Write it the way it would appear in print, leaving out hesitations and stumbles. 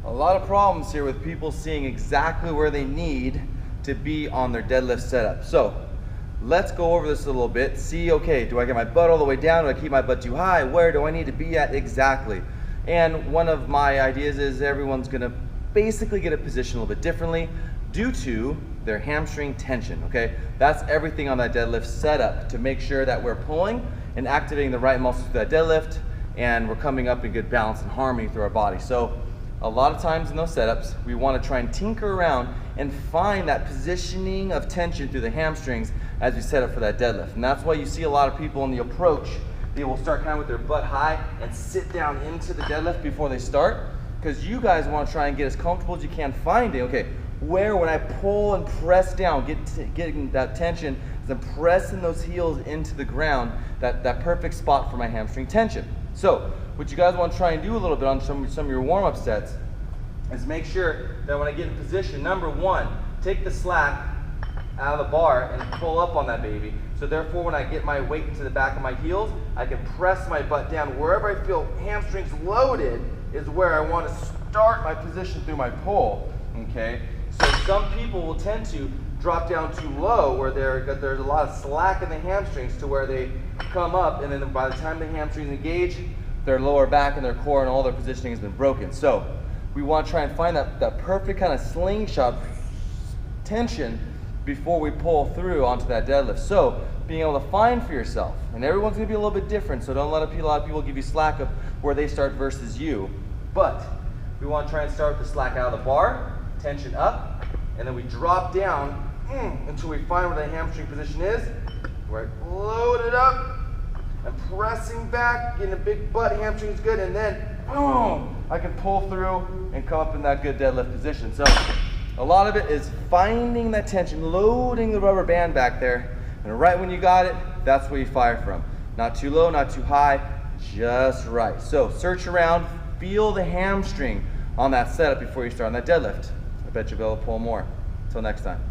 A lot of problems here with people seeing exactly where they need to be on their deadlift setup. So let's go over this a little bit. See, okay, do I get my butt all the way down? Do I keep my butt too high? Where do I need to be at exactly? And one of my ideas is everyone's gonna basically get a position a little bit differently due to their hamstring tension, okay? That's everything on that deadlift setup to make sure that we're pulling and activating the right muscles through that deadlift, and we're coming up in good balance and harmony through our body. So a lot of times in those setups, we want to try and tinker around and find that positioning of tension through the hamstrings as we set up for that deadlift. And that's why you see a lot of people in the approach, they will start kind of with their butt high and sit down into the deadlift before they start, because you guys want to try and get as comfortable as you can finding, okay, where when I pull and press down, getting that tension, as I'm pressing those heels into the ground, that perfect spot for my hamstring tension. So what you guys want to try and do a little bit on some of your warm-up sets is make sure that when I get in position, number one, take the slack out of the bar and pull up on that baby. So therefore, when I get my weight into the back of my heels, I can press my butt down. Wherever I feel hamstrings loaded is where I want to start my position through my pull, okay? So some people will tend to drop down too low where there's a lot of slack in the hamstrings to where they come up, and then by the time the hamstrings engage, their lower back and their core and all their positioning has been broken. So we want to try and find that perfect kind of slingshot tension before we pull through onto that deadlift. So being able to find for yourself, and everyone's going to be a little bit different, so don't let a lot of people give you slack of where they start versus you. But we want to try and start with the slack out of the bar, tension up, and then we drop down until we find where the hamstring position is. Right, load it up, and pressing back, getting a big butt, hamstring is good, and then boom, I can pull through and come up in that good deadlift position. So a lot of it is finding that tension, loading the rubber band back there, and right when you got it, that's where you fire from. Not too low, not too high, just right. So search around, feel the hamstring on that setup before you start on that deadlift. I bet you'll be able to pull more. Until next time.